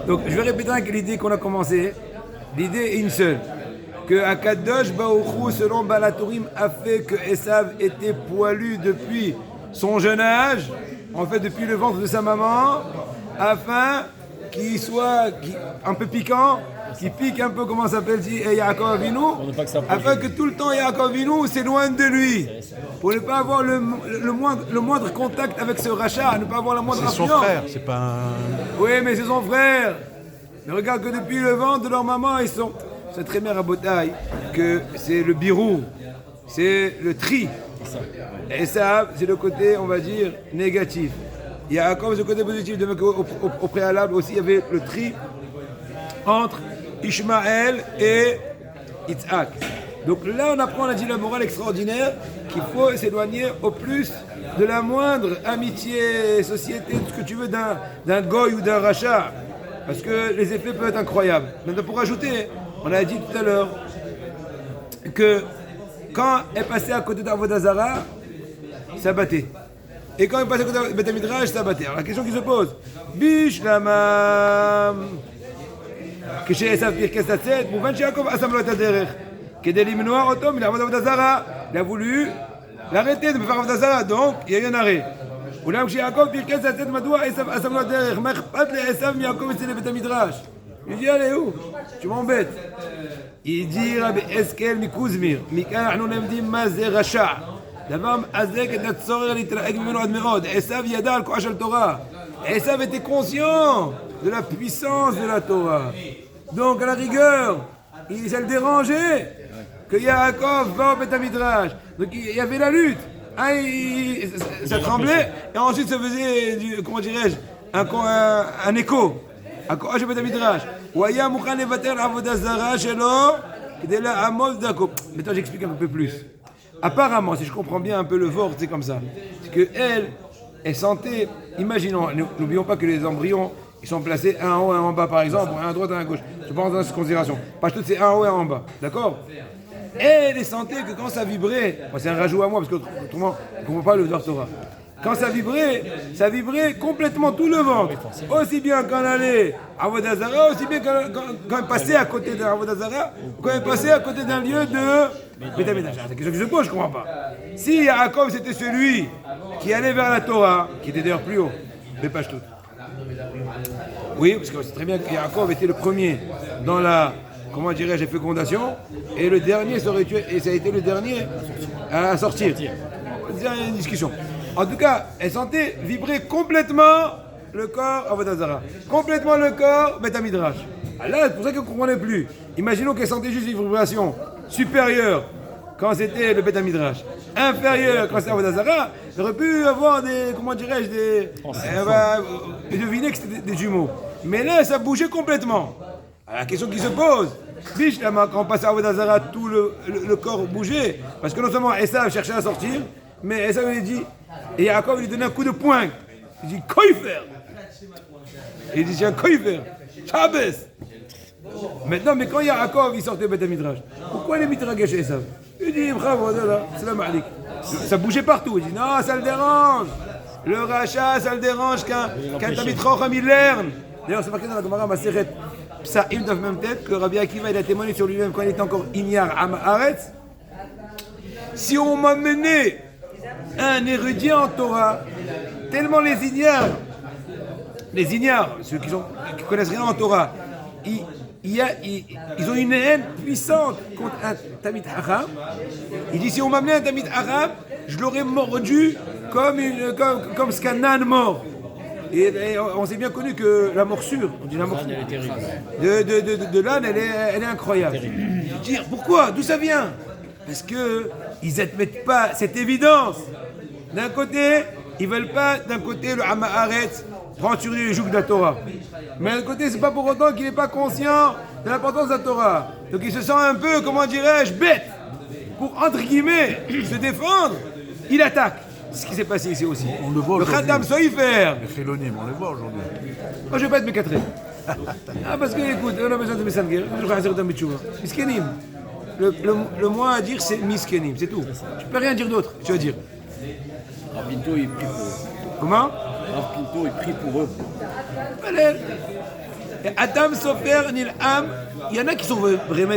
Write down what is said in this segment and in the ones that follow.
Donc, je vais répéter l'idée qu'on a commencé. L'idée est une seule. Que Akadosh Baruch Hu, selon Balatourim, a fait que Esav était poilu depuis son jeune âge, en fait depuis le ventre de sa maman, afin qu'il soit un peu piquant, qu'il pique un peu, comment s'appelle-t-il, Yaakov Avinu, afin que tout le temps Yaakov Avinu s'éloigne de lui, pour ne pas avoir le moindre contact avec ce rachat, ne pas avoir la moindre influence. C'est son frère, c'est pas un... Oui, mais c'est son frère. Mais regarde que depuis le ventre de leur maman, ils sont... C'est très bien à Botaï que c'est le birou, c'est le tri. Et ça, c'est le côté, on va dire, négatif. Il y a comme ce côté positif, de au préalable aussi, il y avait le tri entre Ishmaël et Yitzhak. Donc là, on apprend, on a dit la morale extraordinaire, qu'il faut s'éloigner au plus de la moindre amitié, société, tout ce que tu veux, d'un goy ou d'un rachat. Parce que les effets peuvent être incroyables. Maintenant, pour ajouter, on a dit tout à l'heure que quand elle passait à côté d'Avodah Zarah, ça battait. Et quand elle passait à côté de Beth Midrash, ça battait. Alors la question qui se pose, Bishlamam, כשעשו פרקס הצאת, מובן שיעקב עשם לו את הדרך. כדי למנוע אותו מלעבוד עבודה זרה. Il a voulu l'arrêter de faire עבודה זרה, donc il y a eu un arrêt. אולם כשיעקב פרקס הצאת, מדוע עשו עשם לו הדרך? מה אכפת לעשו מיעקב אצל בית המדרש? Il dit allez où? Tu m'embêtes. Il dit רבי אסקל מקוזמיר, מכאן אנחנו למדים מה זה רשע. דבר מחזק את הצורך להתרחק ממנו עד מאוד. עשו ידע על כוחה של תורה. עשו était conscient de la puissance de la Torah. Donc à la rigueur, ça le dérangeait que Yaakov va au Beth Midrash. Donc il y avait la lutte. Ça tremblait et ensuite ça faisait, comment dirais-je, un écho. Maintenant j'explique un peu plus. Apparemment, si je comprends bien un peu le vort, c'est comme ça. C'est que elle sentait, imaginons, n'oublions pas que les embryons, ils sont placés un en haut et un en bas par exemple, un à droite et un à gauche. Je pense dans cette considération. Pas tout, c'est un en haut et un en bas. D'accord? Et elle sentait que quand ça vibrait, c'est un rajout à moi parce qu'autrement, on ne comprend pas le Dvar Torah. Quand ça vibrait complètement tout le ventre. Aussi bien quand elle allait à Avodah Zarah, aussi bien quand elle passait à côté d'un Avodah Zarah, quand elle passait à côté d'un lieu de Beth Midrash. C'est quelque chose que je pose, je ne comprends pas. Si Yaakov c'était celui qui allait vers la Torah, qui était d'ailleurs plus haut, mais pas tout. Oui, parce que c'est très bien que Yaakov était le premier dans la, comment dirais-je, fécondation, et le dernier ça a été le dernier à sortir. C'est une discussion. En tout cas, elle sentait vibrer complètement le corps Avodah Zarah. Complètement le corps Beth Midrash. Là, c'est pour ça qu'elle ne comprenait plus. Imaginons qu'elle sentait juste une vibration supérieure quand c'était le Beth Midrash. Inférieure quand c'était Avodah Zarah. Elle aurait pu avoir des, comment dirais-je, des deviner que c'était des jumeaux. Mais là, ça bougeait complètement. Alors, la question qui se pose, quand on passait à Avodah Zarah, tout le corps bougeait. Parce que non seulement Esav cherchait à sortir, mais Esav lui dit, et Yaakov lui donnait un coup de poing. Il dit Koifer. Il dit tiens Koifer. Shabbos. Maintenant, mais quand Yaakov il sortait de Beth Midrash, pourquoi il est mitragesh Esav? Il dit bravo, salam alik. Ça bougeait partout. Il dit non, ça le dérange. Le rachat, ça le dérange qu'un Tamid Chacham il lerne. D'ailleurs, c'est marqué dans la Gemara Maseret Psa'im dans la même tête que Rabbi Akiva il a témoigné sur lui-même quand il était encore Inyar Am Haaretz. Si on m'a mené un érudit en Torah, tellement les ignares, ceux qui connaissent rien en Torah, ils ont une haine puissante contre un Tamid Chacham. Il dit si on m'amenait un Tamid Chacham, je l'aurais mordu comme ce qu'un âne mord. Et on s'est bien connu que la morsure, on dit la morsure de l'âne, elle est incroyable. Dire pourquoi, d'où ça vient? Parce que ils n'admettent pas cette évidence. D'un côté, ils veulent pas, le Am Haaretz prendre sur les jougs de la Torah. Mais d'un côté, c'est pas pour autant qu'il n'est pas conscient de l'importance de la Torah. Donc il se sent un peu, comment dirais-je, bête. Pour, entre guillemets, se défendre, il attaque. C'est ce qui s'est passé ici aussi. On le voit le Khatam Soifer. Les Chilonim, on les voit aujourd'hui. Moi, je vais pas être mécatré. Parce que, écoute, on a besoin de Messanger. Je vais faire un Mitchouva. Miskenim. Le moins à dire, c'est Miskenim, c'est tout. Tu peux rien dire d'autre, tu vas dire. Rabinto, il est plus Comment? Rav Pinto, il prie pour eux. Et Adam Sofer, Nilham, il y en a qui sont vraiment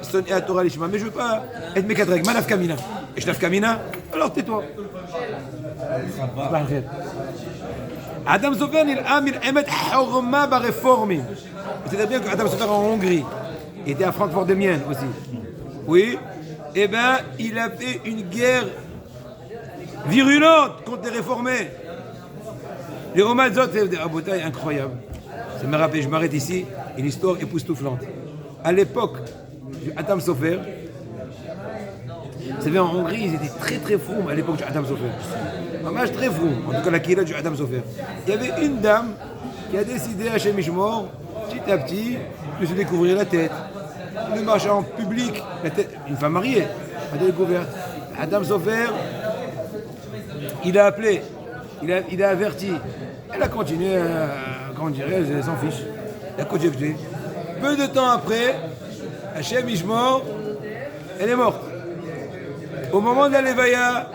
sonnés à Torah Lishma, mais je veux pas être mécadrague. Manaf Kamina. Et je Kamina, alors tais-toi. Adam Sofer, Nilham, il émet Horma Bareformi. C'est bien que Adam Sofer en Hongrie, il était à Francfort de Mienne aussi. Oui, eh bien, il a fait une guerre virulente contre les réformés. Les Romazot, c'est des rabotailles incroyables. Ça me rappelle, je m'arrête ici, une histoire époustouflante. À l'époque du Adam Sofer, vous savez, en Hongrie, ils étaient très très froums à l'époque du Adam Sofer. Vraiment très froums, en tout cas la Kira du Adam Sofer. Il y avait une dame qui a décidé à Chemishmor, petit à petit, de se découvrir la tête, de marcher en public, la tête, une femme mariée, a découvert. Adam Sofer, il a appelé, il a averti. Elle a continué, comment dirais elle s'en fiche. Elle a continué. Peu de temps après, Hachem Ishmor, elle est morte. Au moment de la Levaya,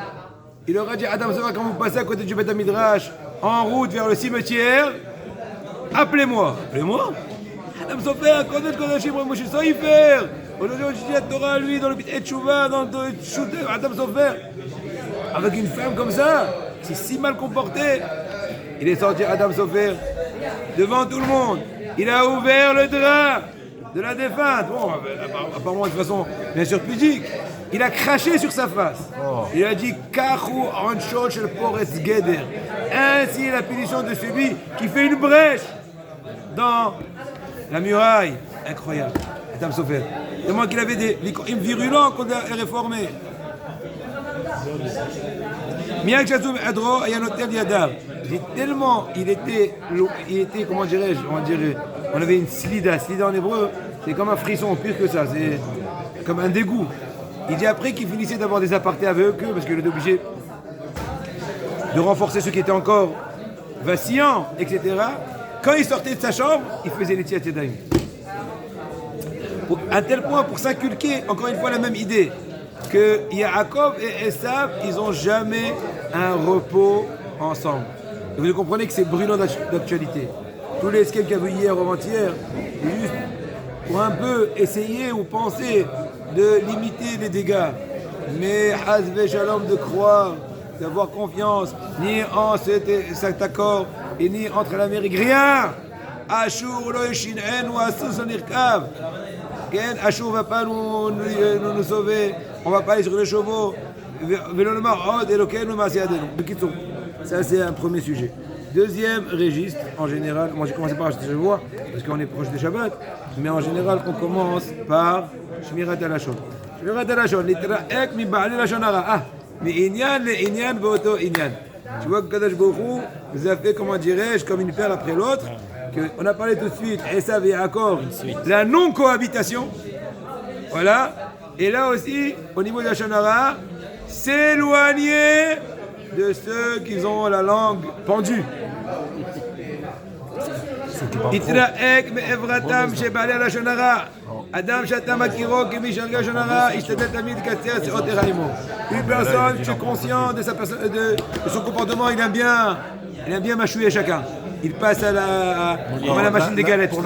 il aura dit Adam Sofer, quand vous passez à côté du Beth Midrash, en route vers le cimetière, appelez-moi. Appelez-moi Adam Sofer, Kodesh Kodashim, Moshe Soifer. Aujourd'hui, on dit la Torah, lui, dans le Bit Etchouva, dans le Shooter, Adam Sofer. Avec une femme comme ça, c'est si mal comporté. Il est sorti Adam Sofer devant tout le monde. Il a ouvert le drap de la défunte. Bon, apparemment de façon bien sûr pudique. Il a craché sur sa face. Il a dit Kachu Anshot Shel Poretz Geder. Ainsi est la punition de celui qui fait une brèche dans la muraille. Incroyable. Adam Sofer. Tellement qu'il avait des virulents contre les réformés. Miak Chazoum Adro Ayanotel Yadav. Tellement il était, comment dirais-je, on avait une slida. Slida en hébreu, c'est comme un frisson, pire que ça, c'est comme un dégoût. Il dit après qu'il finissait d'avoir des apartés avec eux, parce qu'il était obligé de renforcer ceux qui étaient encore vacillants, etc. Quand il sortait de sa chambre, il faisait les Tziat Yadayim. À tel point, pour s'inculquer, encore une fois, la même idée, que Yaakov et Esav, ils n'ont jamais un repos ensemble. Et vous comprenez que c'est brûlant d'actualité. Tous les escapes qu'il y a eu hier ou avant-hier, juste pour un peu essayer ou penser de limiter les dégâts. Mais Hazve Shalom de croire, d'avoir confiance, ni en cet accord, et ni entre l'Amérique. Rien. Ashur lo yishin'en ou asus on irkav. Ashur ne va pas nous sauver. On ne va pas aller sur les chevaux. Ça, c'est un premier sujet. Deuxième registre, en général, moi j'ai commencé par acheter le vois, parce qu'on est proche des Shabbat, mais en général, on commence par Shmirat al-Lashon. Shmirat al-Lashon, litra'ek mi ba'ali lashon hara. Ah, mi inyan le inyan bo'oto inyan. Tu vois que Kadosh Baruch Hu nous a fait, comment dirais-je, comme une perle après l'autre, qu'on a parlé tout de suite, Esav et Yaakov, la non-cohabitation. Voilà. Et là aussi, au niveau de la Shonara, s'éloigner de ceux qui ont la langue pendue. Itra'ek me'evratam she'balei la Shonara. Adam she'ata makiro kemi she'arga Shonara, ishtadel tamid katzer se'ot eraimo. Une personne, je suis conscient de son comportement, il aime bien mâchouiller chacun. Il passe à la machine des galettes. Pour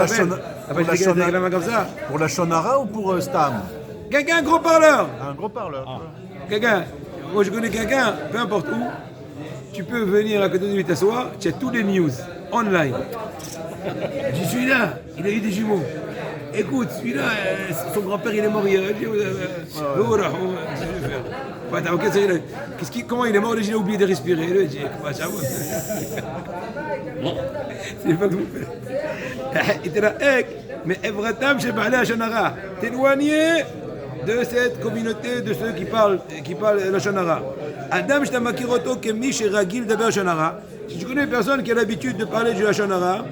la Shonara ou pour Stam? Quelqu'un, un gros parleur. Un gros parleur. Quelqu'un, moi je connais quelqu'un, peu importe où, tu peux venir à côté de lui t'asseoir, tu as tous les news, online. Je suis là, il a eu des jumeaux. Écoute, celui-là, son grand-père il est mort hier. Comment il est mort? Il a oublié de respirer. Il dit, c'est pas que vous faites. Mais Evratam chez Baalei Shonara, t'éloigner de cette communauté de ceux qui parlent la Shonara. Adam Shtamakiroto Kemi chez Ragil Daber Shonara. Si tu connais une personne qui a l'habitude de parler de la Shonara,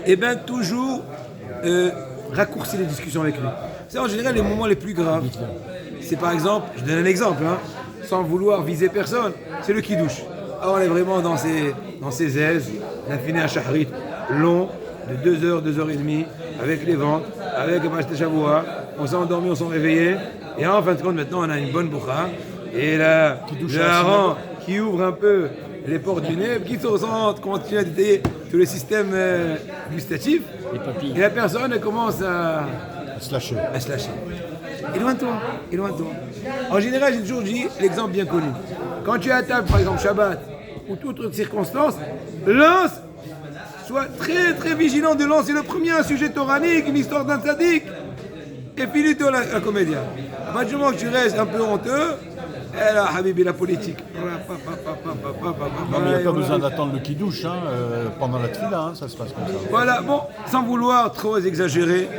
eh bien toujours raccourcir les discussions avec lui. C'est en général les moments les plus graves. C'est par exemple, je donne un exemple, sans vouloir viser personne, c'est le kidouche. Alors on est vraiment dans ses aises, on a fini un shahrit long, de 2 heures, 2 heures et demie, avec les ventes, avec le Mashte Shavua, on s'est endormi, on s'est réveillé, et en fin de compte, maintenant, on a une bonne boukha, et là, le hareng qui ouvre un peu les portes du nez, qui se ressentent, continue à détailler tout le système gustatif. Les papilles. Et la personne elle commence À se lâcher. à se lâcher. Éloigne-toi, éloigne-toi. En général, j'ai toujours dit l'exemple bien connu. Quand tu es à table, par exemple Shabbat, ou toute autre circonstance, sois très très vigilant de lancer le premier un sujet toranique, une histoire d'un tzaddik, et finito la comédia. À partir du moment que tu restes un peu honteux, et là, Habibi, la politique. Non, mais il n'y a pas besoin d'attendre le kidouche pendant la tefila, hein, ça se passe comme ça. Voilà, bon, sans vouloir trop exagérer,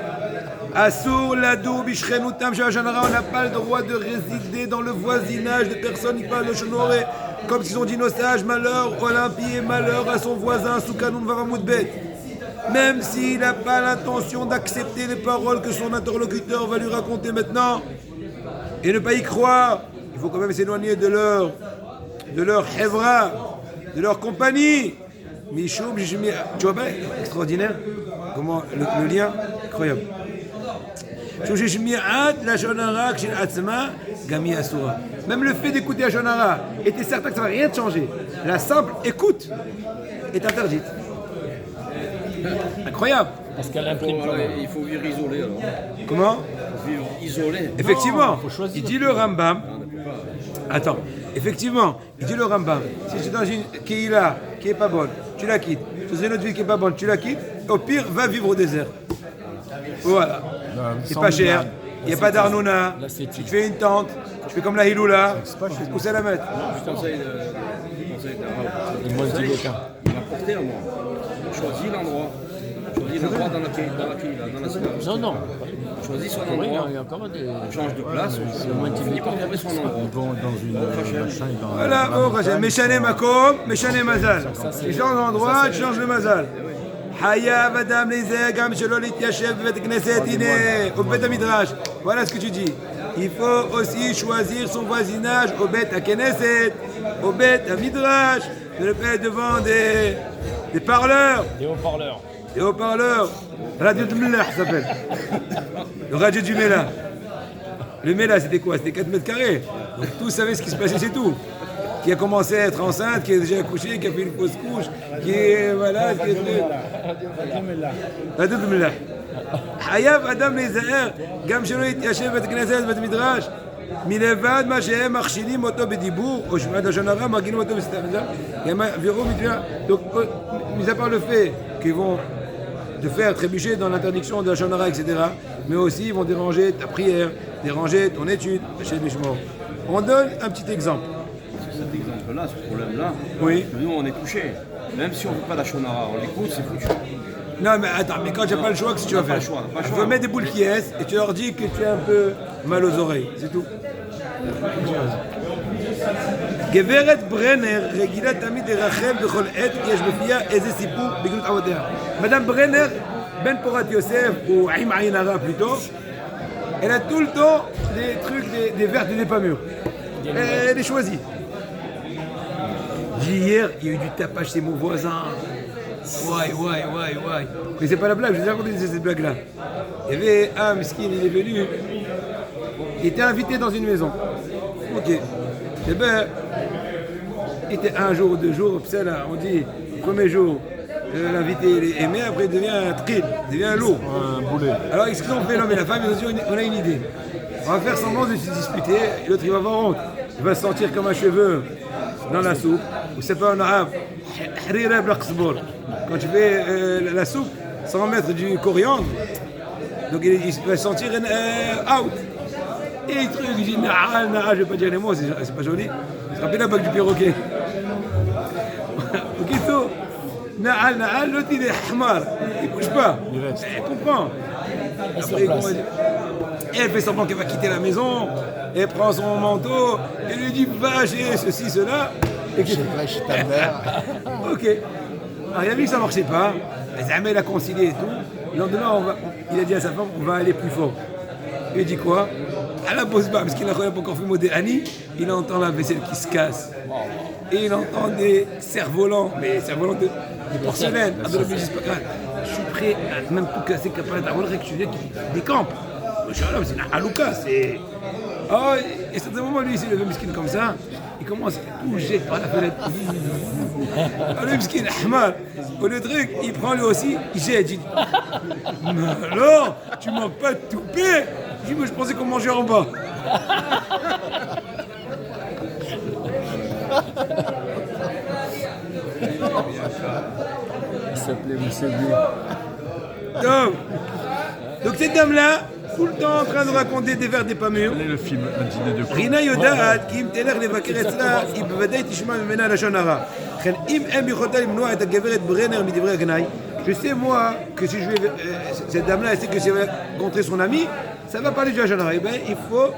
Assour, Lado, Bishrenou, Tam, Shavajanara, on n'a pas le droit de résider dans le voisinage de personnes qui parlent le Shonoré, comme s'ils ont dit nos sages, malheur, Olympie et malheur à son voisin, Soukanoun Vavamoudbet. Même s'il n'a pas l'intention d'accepter les paroles que son interlocuteur va lui raconter maintenant, et ne pas y croire, il faut quand même s'éloigner de leur Hevra, de leur compagnie. Michoum, tu vois pas, extraordinaire, comment le lien, incroyable. Même le fait d'écouter la Shonara, et tu es certain que ça ne va rien te changer. La simple écoute est interdite. Incroyable. Parce qu'elle imprime pas. Il faut vivre isolé alors. Comment? Il faut vivre isolé. Effectivement, faut choisir. il dit le Rambam. Attends, effectivement, il dit le Rambam. Si tu es dans une Keïla qui n'est pas bonne, tu la quittes. Tu es dans une autre ville qui n'est pas bonne, tu la quittes. Au pire, va vivre au désert. Voilà. C'est pas cher. Il n'y a pas d'Arnouna. Tu te fais une tente. Tu fais comme la Hiloula. Où ça la mettre? Je conseille de Et moi, je dis aucun. il m'a porté à moi. Choisis l'endroit. Choisis l'endroit dans la cité. Non. Choisis son Oui, endroit. il y a encore des. On change de place. On finit par trouver son endroit. Ils vont dans une machin, dans Voilà, oh, Rachel. Meshane Makom, Meshane Mazal. Tu changes d'endroit, tu changes le Mazal. Hayav Adam Lezer, Gam Shalol Ityashev, Bet Knesset, Iné, au Bet Midrash. Voilà ce que tu dis. Il faut aussi choisir son voisinage au Bet à Knesset, au Bet à Midrash, de le faire devant des parleurs. Des haut-parleurs. Des haut-parleurs. Radio du Mela, ça s'appelle. Le radio du Mela. Le Mela, c'était quoi? C'était 4 mètres carrés. Donc tous savaient ce qui se passait, c'est tout. Qui a commencé à être enceinte, qui a déjà accouché, qui a fait une fausse couche, qui est. Voilà, qui est. Radio du Mela. Hayav Adam Lezaer, Gam Shelo Ityashev Bet Knesset, Bet Midrash. מלבד מה שהם מכשילים אותו בדיבור, או שמעת השון הרע, מרגילים אותו בסתם. Donc, mis à part le fait qu'ils vont te faire trébucher dans l'interdiction de la shonara, etc., mais aussi ils vont déranger ta prière, déranger ton étude, chez Bishmo. On donne un petit exemple. Cet exemple-là, ce problème-là, Oui. nous on est touchés. Même si on ne veut pas la shonara, on l'écoute, c'est foutu. Non, mais attends, mais quand tu n'as pas le choix, qu'est-ce que tu vas faire? Tu vas mettre des boules qui est et tu leur dis que tu as un peu mal aux oreilles, c'est tout. גברת ברנר רגילה תמיד לרחל בכל עת כי יש בפיה איזה סיפור בגנות עבודיה. Madame Brenner, Ben Porat Yosef ou Aïm Aïnara plutôt, elle a tout le temps des trucs, des vertes et des pas mûres. Elle est choisie. Hier, il y a eu du tapage chez mon voisin. Ouais. Mais c'est pas la blague, je vous ai raconté cette blague-là. Il y avait un miskin, il est venu. Il était invité dans une maison. Ok. Et ben, il était un jour ou 2 jours, ça là, on dit, premier jour, l'invité il est aimé, après il devient un tril, il devient un lourd. un boulet. Alors qu'est-ce qu'on fait, l'homme et la femme, ils ont dit, on a une idée. On va faire semblant de se disputer, et l'autre il va avoir honte. Il va se sentir comme un cheveu dans la soupe, ou c'est pas un arabe. Quand tu fais la soupe, sans mettre du coriandre, donc il va se sentir out. Et il truc, il dit Na'al, je vais pas dire les mots, c'est pas joli. Ça rappelle la bague du perroquet. Ok, tout. Na'al, l'autre il est hamar, il bouge pas. Il comprend. Après, et elle fait semblant qu'elle va quitter la maison, elle prend son manteau, elle lui dit va chez ceci, cela. Et que... ta mère. Ok. Alors il a vu que ça marchait pas, mais il a concilié et tout. Le lendemain, il a dit à sa femme on va aller plus fort. Il dit quoi? À la pause pas, parce qu'il n'a pas encore fait modé Annie, il entend la vaisselle qui se casse. Et il entend des cerfs-volants, mais cerfs-volants de porcelaine. Je suis prêt à même tout casser, capable d'avoir que tu décampes. C'est une halouka, c'est. Oh, et à un moment, lui, il s'est levé miskin comme ça. il commence à tout jeter par la fenêtre. Le miskin, Ahmad, au le truc, il prend lui aussi, il jette. Il dit, mais alors, tu manques pas de toupet? Je dis, mais je pensais qu'on mangeait en bas. Il s'appelait Monsieur Blé. Donc cette dame-là, tout le temps en train de raconter des vers des pas mûrs. Quel est le film Un dîner de con? רינה יודעת כי אם תלך לבקר אצלה, היא בוודאי תשמע ממנה לשון הרע. לכן אם אין ביכולתה למנוע את הגברת ברנר מדברי הגנאי, je sais moi que si je vais, cette dame-là, elle sait que si elle va rencontrer son ami, ça va parler du לשון הרע. Eh bien, il faut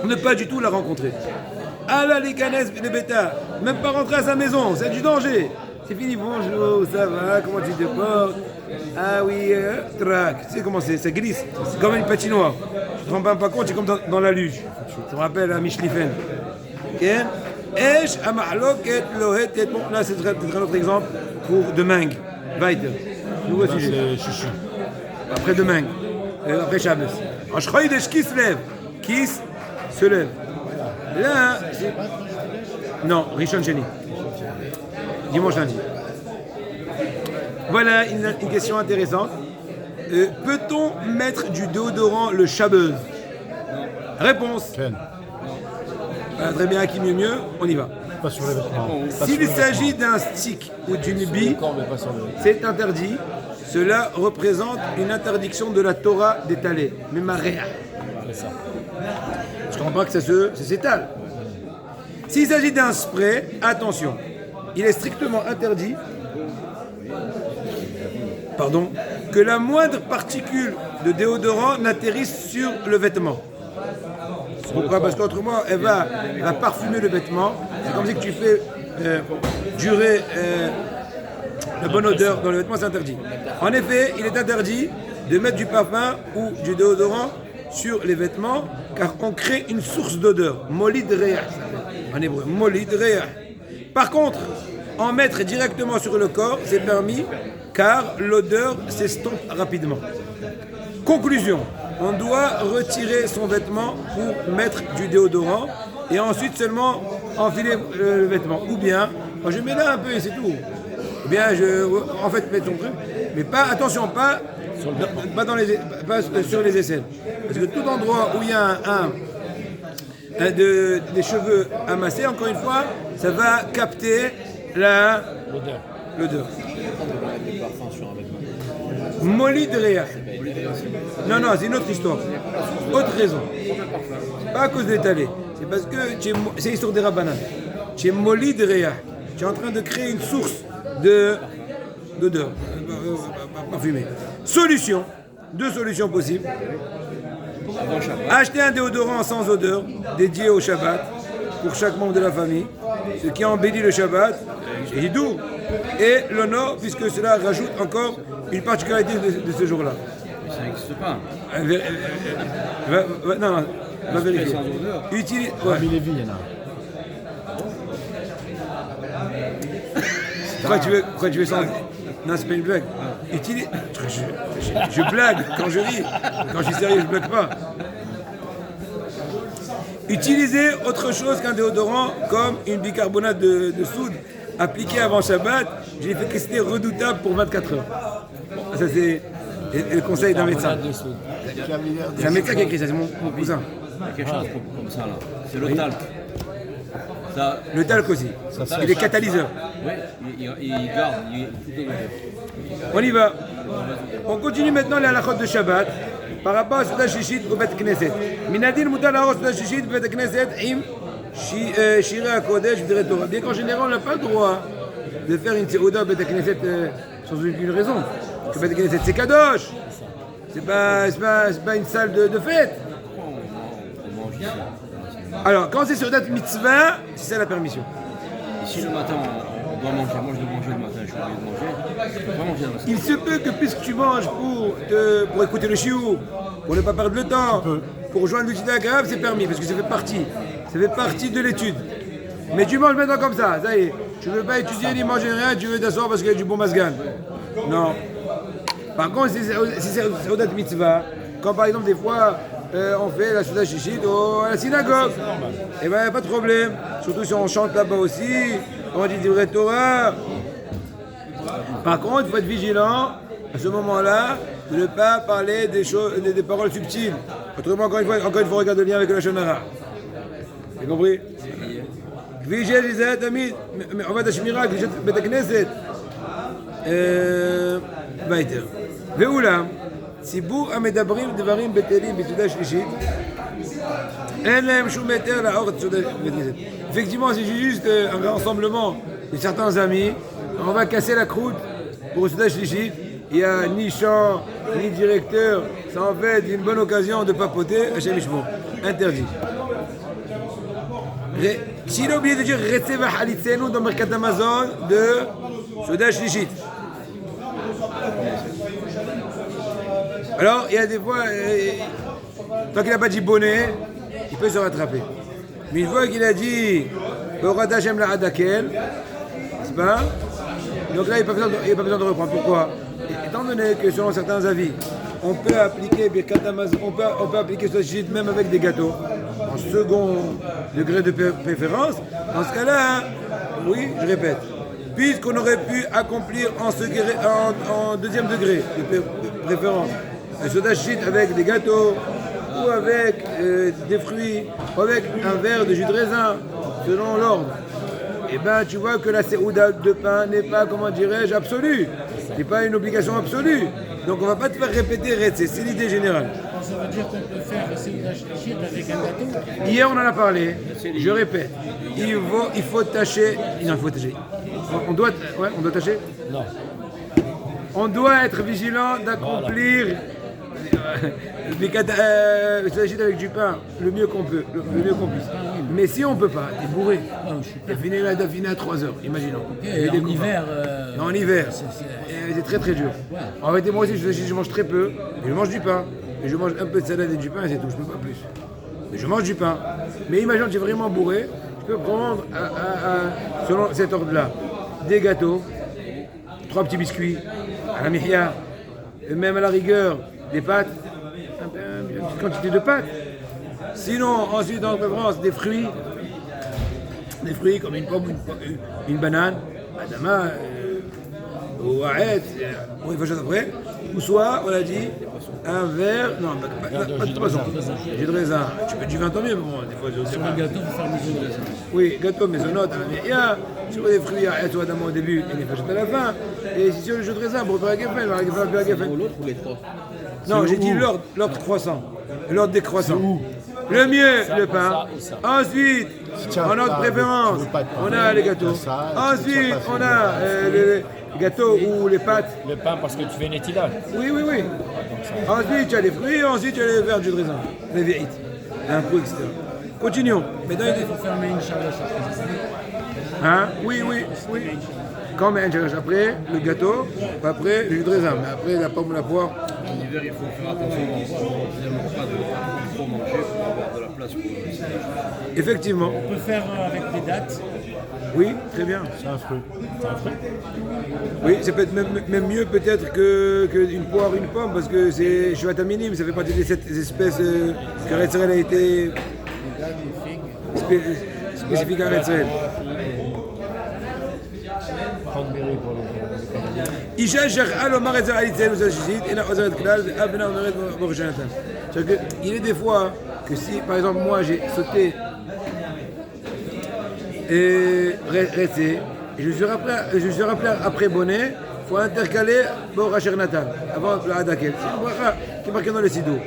ne pas du tout la rencontrer. Allah les canesses de bêta, même pas rentrer à sa maison, c'est du danger. C'est fini, bonjour, ça va, comment tu te portes? Ah oui, trac, tu sais comment c'est, ça glisse, c'est comme une patinoire. Tu te rends pas compte, c'est comme dans la luge. Ça me rappelle à Michlifen. Là, c'est un autre exemple pour de Meng. Weiter. Nouveau sujet. C'est Chichi. Après de Meng. Après Shabbos. Ashchoidesh qui se lève. Qui se lève. Là, c'est... Non, Rishon Sheni. Dimanche lundi. Voilà une question intéressante. Peut-on mettre du déodorant le Shabbos? Réponse. Ken. Très bien, qui mieux, on y va. Pas sur les vêtements. Pas S'il sur les s'agit d'un stick ou d'une bille, D'accord, mais pas sur le. c'est interdit. Cela représente une interdiction de la Torah d'étaler. Mais maréa. C'est ça. Je comprends pas que ça s'étale. S'il s'agit d'un spray, attention, il est strictement interdit, que la moindre particule de déodorant n'atterrisse sur le vêtement. Pourquoi? Parce qu'autrement, elle va parfumer le vêtement. C'est comme si que tu fais durer la bonne odeur dans le vêtement, c'est interdit. En effet, il est interdit de mettre du parfum ou du déodorant sur les vêtements, car on crée une source d'odeur. Molid re'ah. En hébreu, molid re'ah. Par contre, en mettre directement sur le corps, c'est permis, car l'odeur s'estompe rapidement. Conclusion, on doit retirer son vêtement pour mettre du déodorant et ensuite seulement enfiler le vêtement. Ou bien, je mets là un peu et c'est tout. Ou bien, en fait, mets ton truc, mais pas, attention, pas sur les aisselles. Parce que tout endroit où il y a des cheveux amassés, encore une fois, ça va capter l'odeur. Molid re'ah. Non, c'est une autre histoire. Autre raison. Pas à cause de l'étaler. C'est parce que c'est l'histoire des Rabbanan. Tu es molid re'ah. Tu es en train de créer une source d'odeur parfumée. Solution. Deux solutions possibles. Acheter un déodorant sans odeur dédié au Shabbat pour chaque membre de la famille, ce qui embellit le Shabbat et doux et l'honneur, puisque cela rajoute encore une particularité de ce jour-là. Ça n'existe pas. Non, va vérifier. Sans odeur. Utilise. Parmi les vies, il y en a. Pourquoi tu veux sans. Non, c'est pas une blague. Utilise. Je blague quand je ris. Quand je suis sérieux, je blague pas. Utilisez autre chose qu'un déodorant, comme une bicarbonate de soude appliquée avant Shabbat. J'ai fait que c'était redoutable pour 24 heures. Ça, c'est le conseil d'un médecin. C'est un médecin qui a écrit ça, c'est mon cousin. Il y a quelque chose comme ça là. C'est le talc. Ça, Le talc aussi. Il est catalyseur. oui, il garde tout est odeur. On y va. On continue maintenant les halakhot de Shabbat par rapport à Souda Shishit au Bet Knesset. Minadin Moutal Haros Souda Shishit au Bet Knesset im Shirei HaKodesh V'Divrei Torah. Bien qu'en général, on n'a pas le droit de faire une Seuda au Bet Knesset sans aucune raison. Parce que Bet Knesset c'est Kadosh. C'est pas une salle de fête. On mange ici. Alors, quand c'est sur date mitzvah, c'est ça la permission. Et si le matin on doit manger, moi je dois manger le matin, je suis obligé de manger. Je peux pas manger dans la salle. Il se peut que puisque tu manges pour écouter le chiou, pour ne pas perdre le temps, pour rejoindre l'outil agréable, c'est permis, parce que ça fait partie de l'étude. Mais tu manges maintenant comme ça y est. Tu ne veux pas étudier ni manger rien, tu veux t'asseoir parce qu'il y a du bon masgan. Non. Par contre, si c'est au date mitzvah, quand par exemple des fois on fait la Souda Shishit à la synagogue. Et bien, pas de problème. Surtout si on chante là-bas aussi, on dit du Torah. Par contre, il faut être vigilant à ce moment-là de ne pas parler des paroles subtiles. Autrement, encore une fois, regarde le lien avec la Shonara. Vous avez compris? Vigile, disait, Tamid, on va d'Ashmira, Vigile, Betakneset. Weiter. Ve'ulam, ציבור המדברים דברים בטלים בסעודה שלישית, אין להם שום היתר לערוך את סעודה בכנסת. Effectivement, si j'ai juste un rassemblement de certains amis, on va casser la croûte pour Souda Shlichit. Il n'y a ni chant, ni directeur. C'est en fait une bonne occasion de papoter. Hachem Ishmo. Interdit. S'il a oublié de dire Retseva Halitzenu dans Merkat Amazon de Souda Shlichit. Alors, il y a des fois, tant qu'il n'a pas dit bonnet, il peut se rattraper. Mais une fois qu'il a dit Borat Hashem la Adakel, c'est pas? Donc là, il n'y a pas besoin de reprendre. Pourquoi? Étant donné que selon certains avis, on peut appliquer Birkat Hamazon, on peut appliquer ce shit même avec des gâteaux, en second degré de préférence, dans ce cas-là, oui, je répète, puisqu'on aurait pu accomplir en deuxième degré de préférence, un soda shit avec des gâteaux, ou avec des fruits, ou avec un verre de jus de raisin, selon l'ordre, et bien tu vois que la séouda de pain n'est pas, comment dirais-je, absolue. C'est pas une obligation absolue. Donc on ne va pas te faire répéter Retsé, c'est l'idée générale. Ça veut dire qu'on peut faire séouda shlichit avec un gâteau? Hier on en a parlé, je répète, il faut tâcher, non il faut tâcher, on doit tâcher? Non. On doit être vigilant d'accomplir avec du pain le mieux qu'on peut, le mieux qu'on puisse. Mais si on ne peut pas, t'es bourré. T'as fini la Dauphine à 3h, imaginons. En hiver. En hiver, c'est très très dur. En fait, moi aussi, je mange très peu, mais je mange du pain. Et je mange un peu de salade et du pain et c'est tout, je ne peux pas plus. Mais je mange du pain. Mais imagine que tu es vraiment bourré, je peux prendre, selon cet ordre-là, des gâteaux, 3 petits biscuits, à la mihia, et même à la rigueur, des pâtes, une petite quantité de pâtes. Sinon, ensuite, en préférence, des fruits comme une pomme, une banane, adama, ou arrête, ou il faut chose après. Ou soit, on a dit, un verre, non, pas de poisson, jus de raisin. Tu peux du vin tant mieux, mais bon, des fois, Sur le gâteau, il faut faire maison de raisin. oui, gâteau maisonnote, il y a sur des fruits, arrête ou adama au début, et les fachettes à la fin. Et si sur le jus de raisin, pour faire un geffen, Ou l'autre ou les trois? non, j'ai dit l'ordre croissant, l'ordre des croissants. Le mieux, le pain. Ensuite, en notre préférence, on a les gâteaux. Ensuite, on a les gâteaux ou les pâtes. Le pain parce que tu fais une étila. Oui. Ensuite, tu as les fruits, ensuite, tu as les verres de jus de raisin. Les vérités. Un coup, etc. Continuons. Maintenant, Il faut fermer une chaloche après, c'est ça? hein? Oui. Quand même, après, le gâteau, après, le jus de raisin. Mais après, la pomme ou la poire. En hiver, il faut faire attention finalement pas de trop manger pour avoir de la place pour le céleri. Effectivement. On peut faire avec des dates. Oui, très bien. C'est un fruit. Oui, ça peut être même mieux peut-être qu'une poire, une pomme, parce que c'est chouette minime, ça fait partie de cette espèce que Retzrel a été spécifique à Retzrel. Isha Shachal Omar Etzer Alitzen Ouza Shishit et la Ozaret Klal Abna Omaret Borjanatan. C'est-à-dire qu'il est des fois que si, par exemple, moi j'ai sauté et resté, et je suis rappelé après bonnet, il faut intercaler Borasher Natan, avant la Hadakel. C'est une bracha qui est marquée dans le Sido.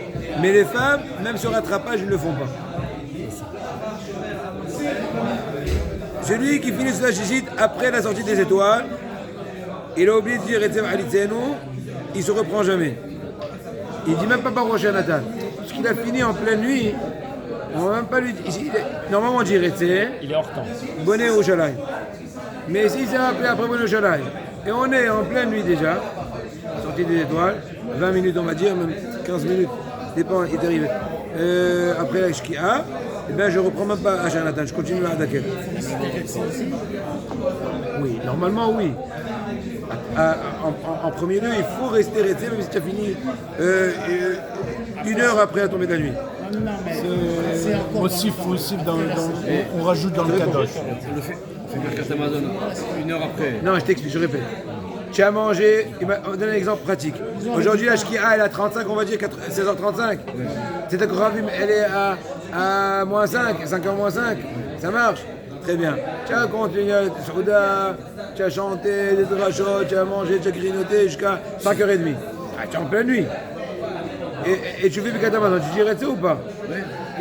Mais les femmes, même sur rattrapage, ils ne le font pas. Celui qui finit sur la Shishit après la sortie des étoiles, il a oublié de dire Etzev Alitzenu, il ne se reprend jamais. Il ne dit même pas Baruch Natan. Parce qu'il a fini en pleine nuit, on ne va même pas lui dire. Normalement on dit Etzev, Il est hors temps. Bonnet au Shalai. Mais s'il s'est rappelé après Bonnet au Shalai, et on est en pleine nuit déjà, sortie des étoiles, 20 minutes on va dire, même 15 minutes, dépend, il est arrivé. Après la Shkia, eh bien je ne reprends même pas Asher Natan, je continue à Dakel. Oui, normalement oui. En premier lieu, il faut rester resté, même si tu as fini 1 heure après la tombée de la nuit. Non, mais c'est encore Aussi, on rajoute dans le kadosh. Le fait Birkat Amazon, 1 heure après. Non, je t'explique, je répète. Tu as mangé, on va donner un exemple pratique. Aujourd'hui, la shkia, elle est à 35, on va dire 16h35. C'est Koravim, elle est à moins 5, 5h moins 5. Ça marche? Très bien. Tu as continué, tu as chanté des drachot, tu as mangé, tu as grignoté jusqu'à 5h30. Ah, tu es en pleine nuit. Et tu fais Birkat Amazon, tu dirais ça ou pas?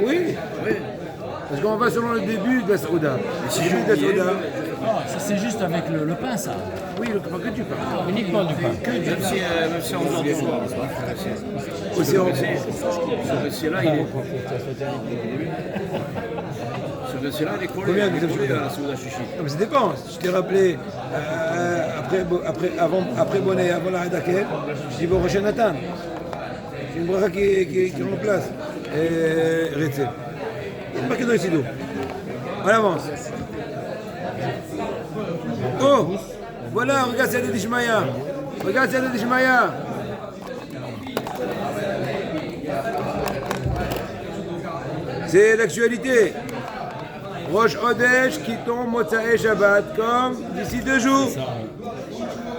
Oui. Parce qu'on va selon le début de la Saouda. Le début de la Saouda. Ah, ça c'est juste avec le pain, ça. Oui, le pain que tu parles. Uniquement du pain. Même si on sort du soir. Aussi en Ce récit-là, il est. Ce récit-là, il est collé. Combien Il est de collé choses à la Souda Chichi. Non, mais ça dépend. Si je t'ai rappelé après Bonnet, avant la Hadakel, je dis bon, Rosh Nathan. C'est une bracha qui remplace. Rétze. Il est marqué dans les sidos. On avance. Oh, voilà, regarde Siyad Dishmaya. Regarde Siyad Dishmaya. C'est l'actualité. Rosh Hodesh qui tombe Motzae Shabbat comme d'ici 2 jours.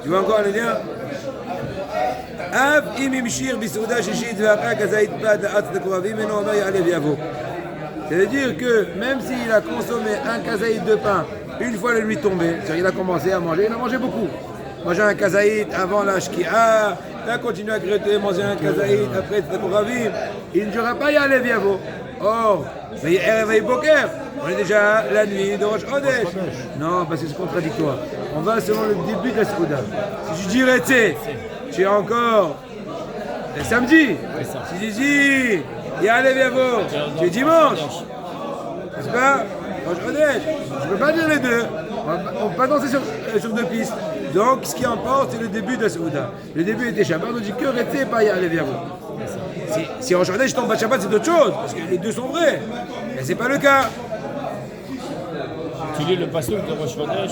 Tu vois encore les liens? Av im imshir bisouda shishit ve'achar kazait bad atz dekoravim eno omer ya'alev yavo. C'est-à-dire que même s'il a consommé un kazaït de pain une fois la nuit tombée, c'est-à-dire qu'il a commencé à manger, il a mangé beaucoup. Manger un kazaït avant la shkia, il a continué à grêter, manger un kazaït après dekoravim, il ne durera pas ya'alev yavo. Or, mais Erev Boker, on est déjà la nuit de Rosh Hodesh. Non, parce que c'est contradictoire. On va selon le début de la Souda. Si je dirais, tu es encore samedi. Si je dis, Ya'alev Yavo, tu es dimanche. N'est-ce pas? Rosh Hodesh. Je ne peux pas dire les deux. On ne peut pas danser sur 2 pistes. Donc, ce qui importe, c'est le début de la Souda. Le début était Shabbat, on dit que Rété, pas Ya'alev Yavo. Si Rosh Hodesh tombe à Shabbat, c'est autre chose, parce que les deux sont vrais. Mais c'est pas le cas. Tu lis le pasteur de Rosh Hodesh.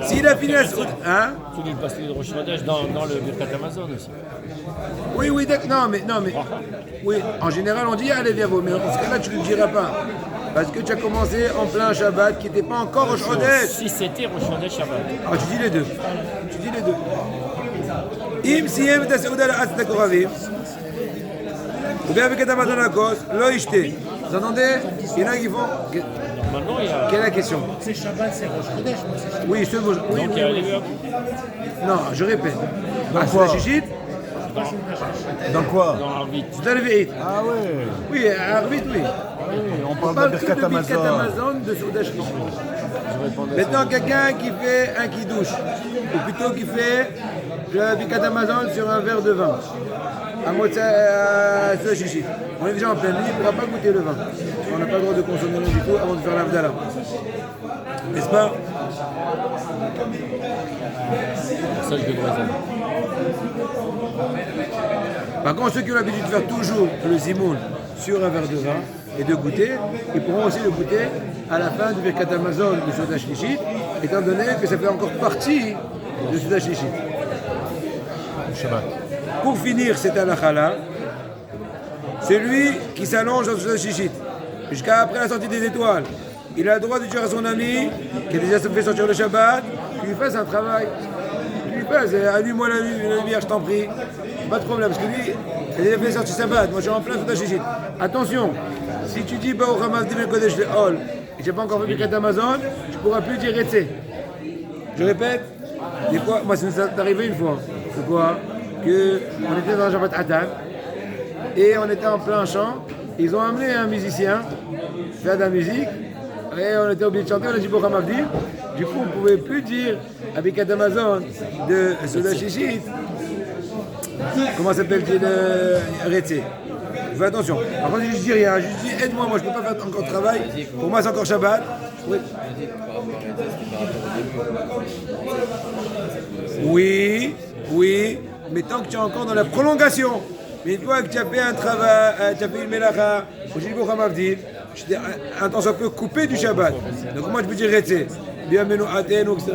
S'il a fini la Souda, hein? Tu lis le pasteur de Rosh Hodesh dans le Birkat Amazon aussi. Oui, d'accord. Non, mais. Oui, en général, on dit allez, viens, mais dans ce cas-là, tu ne le diras pas. Parce que tu as commencé en plein Shabbat qui n'était pas encore Rosh Hodesh. Si c'était Rosh Hodesh Shabbat. Ah, tu dis les deux. Im siyem ta Souda la Atz Koravim. Ou bien avec un Amazon à cause, lo ishte. Vous entendez? Il y en a qui font. Normalement, il y a. Quelle est la question? C'est Shabbat, c'est Rosh Chodesh, moi c'est Shabbat. Oui, oui. Donc il y a les Non, je répète. Ah, c'est la chichite? Dans quoi? dans Arvit. C'est la Lévi'ite. Ah ouais. Oui, à Arvit, oui. Oui, on On parle parle de que Birkat de Birkat Amazon. Amazon de Souda Shlichit. Maintenant, quelqu'un qui fait un kidouche, ou plutôt qui fait le Birkat Amazon sur un verre de vin, à Souda Shlichit. On est déjà en pleine nuit, il ne pourra pas goûter le vin. On n'a pas le droit de consommer rien du tout avant de faire l'Avdala. N'est-ce pas? Ça, je devrais savoir. Par contre, ceux qui ont l'habitude de faire toujours le zimoun sur un verre de vin et de goûter, ils pourront aussi le goûter à la fin du Birkat Amazon de Souda Shlichit, étant donné que ça fait encore partie de Souda Shlichit. Shabbat. Pour finir cette halakha-là, celui qui s'allonge dans Souda Shlichit jusqu'à après la sortie des étoiles, il a le droit de dire à son ami qui a déjà fait sortir le Shabbat qu'il lui fasse un travail. Qu'il lui fasse, allume-moi la lumière, je t'en prie. Pas de problème, parce que lui, il a déjà fait sortir Shabbat. Moi, je suis en plein Souda Shlichit. Attention, si tu dis Baruch Hamavdim El Kodesh Le Hol et tu n'as pas encore fait Birkat Amazon, tu ne pourras plus dire Rétzé. Je répète, des fois, moi, ça m'est arrivé une fois. C'est quoi? On était dans un Shabbat Atan et on était en plein chant. Ils ont amené un musicien faire de la musique et on était obligé de chanter, on a dit Baruch Hamavdim. Du coup, on ne pouvait plus dire à Birkat Amazon de Souda Shlichit. Comment s'appelle-t-il Rétzé? Fais attention. Par contre, je dis rien, je dis aide-moi, moi je ne peux pas faire encore de travail. Pour moi, c'est encore Shabbat. Oui, mais tant que tu es encore dans la prolongation. Mais une fois que tu as fait un travail, tu as fait une mélacha, au Jibou Hamavdim, je t'ai un temps un peu coupé du Shabbat. Donc moi je peux dire Rétzé. Bienvenue à Athènes, etc.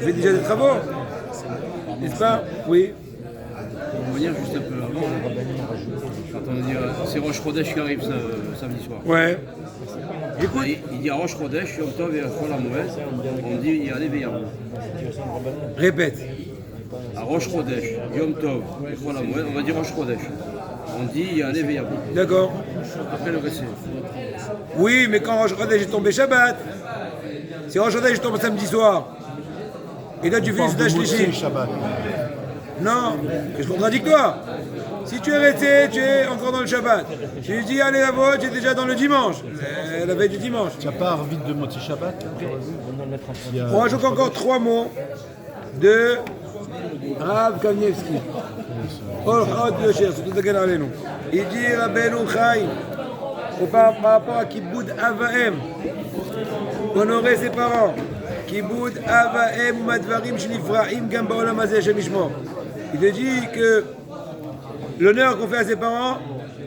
J'ai déjà des travaux. N'est-ce pas? Oui. On va dire juste un peu avant. Quand on dit c'est Rosh Chodesh qui arrive samedi soir. Ouais. Écoute, Il dit à Rosh Chodesh, Yom Tov et Chol HaMoed, on dit il y a les veillards. répète. À Rosh Chodesh, Yom Tov et Chol HaMoed, on va dire Rosh Chodesh. On dit il y a les veillards. D'accord. Après le récit. Oui, mais quand Rosh Chodesh est tombé Shabbat, si Rosh Chodesh tombe samedi soir, et là tu fais une Seudah Shlichit. Shabbat. Non, c'est contradictoire. Si tu es resté, tu es encore dans le Shabbat. Tu dis allez la voix, tu es déjà dans le dimanche, la veille du dimanche. Tu n'as pas vite de Motzi Shabbat là? On rajoute encore 3 mots de Rav Kanievski. Il dit Rabbeinu Chaim, par rapport à Kiboud Avaem, honorer ses parents. Kiboud Avaem Madvarim Shnifraim Gam Ba'olam Hazeh Hashem Yishmor. Il te dit que l'honneur qu'on fait à ses parents,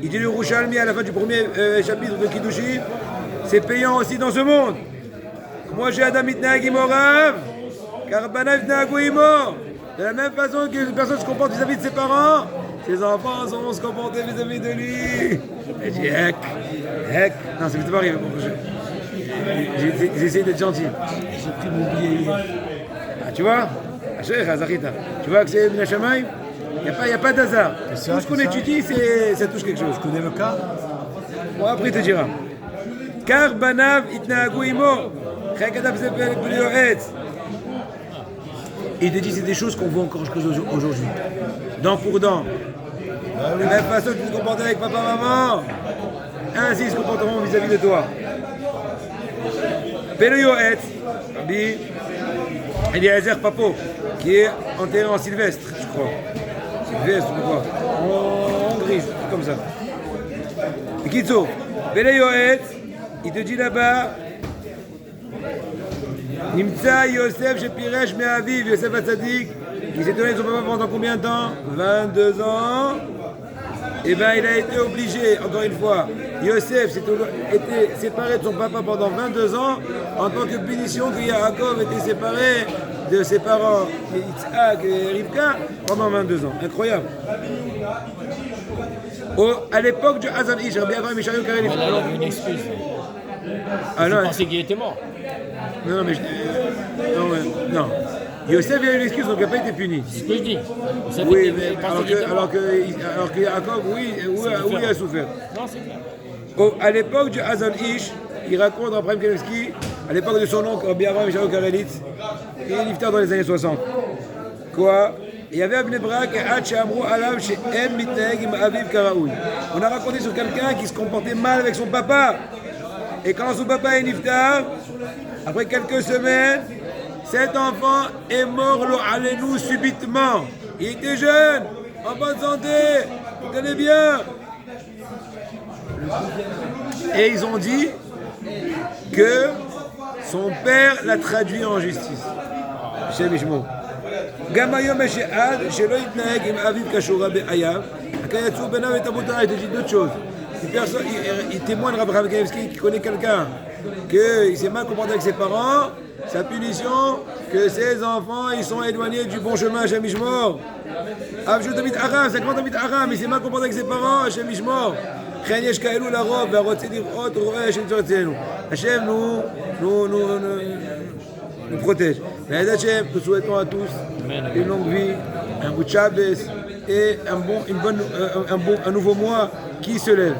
il dit le Yerushalmi à la fin du premier chapitre de Kiddushin, c'est payant aussi dans ce monde. Moi j'ai Adam Itnaag Imorav, car Banav Itnaagu Imo. De la même façon que une personne se comporte vis-à-vis de ses parents, ses enfants vont se comporter vis-à-vis de lui. Il dit Hek. Non, ça m'est pas arrivé. J'ai essayé d'être gentil. J'ai pris mon billet hier. Ah, tu vois tu vois que c'est Min Hashamayim. Il n'y a pas d'hasard. Tout ce qu'on étudie, ça touche quelque chose. Tu connais le cas? Bon, après il te dira. Car Banav Itnaagu Imo. Il te dit c'est des choses qu'on voit encore aujourd'hui. Dent pour dent. De la même façon que tu te comportes avec papa, maman, ainsi ils se comporteront vis-à-vis de toi. Pelo Yoet, dit Eliezer Papo, qui est enterré en Sylvestre, je crois. Sylvestre ou quoi? En Hongrie, comme ça. Et Kitso, Pelo Yoet, il te dit là-bas, Nimtsa Yosef Shepiresh Me'aviv, Yosef Hatzadik, qui s'est donné son papa pendant combien de temps? 22 ans. Eh bien, il a été obligé, encore une fois, Yosef était séparé de son papa pendant 22 ans, en tant que punition que Yaakov était séparé de ses parents, Yitzhak et Rivka, pendant 22 ans. Incroyable. À l'époque de Hazan Ish, Rabbi Avraham Mishayu Kareli. Elle a une excuse. Ah Je non, pensais qu'il était mort. non, mais non. Yosef a eu une excuse, donc il n'a pas été puni. C'est ce que je dis. Oui, mais alors que Yaakov, oui, il a souffert. Non, c'est clair. À l'époque de Hazan Ish, il raconte Abraham Kanevski, à l'époque de son oncle Rabbi Avraham Mishayu Karelitz, il est niftar dans les années 60. Quoi? Il y avait à Bnei Brak on a raconté sur quelqu'un qui se comportait mal avec son papa. Et quand son papa est niftar, après quelques semaines, cet enfant est mort nous subitement. Il était jeune, en bonne santé, vous connaissez bien. Et ils ont dit que son père l'a traduit en justice. Shem Ishmo. Gamayom Eshead, Shelo Yitnaeg Im Aviv Kashura Be'ayav, Akayatsu Benav et Abotara, il te dit d'autres choses. Il témoigne Rabbi Avraham Kanevski qui connaît quelqu'un, qu'il s'est mal comporté avec ses parents, sa punition, que ses enfants ils sont éloignés du bon chemin, Hashem Yishmor. Avjou David Aram, 50 David Aram, il s'est mal comporté avec ses parents, Hashem Yishmor. Chen Yesh Kaelu la robe, Varotze Dirot, Roe Hashem Tzortzenu. Hashem nous protège. Mais Hashem, nous souhaitons à tous une longue vie, un bout de Shabbos et un nouveau mois qui se lève.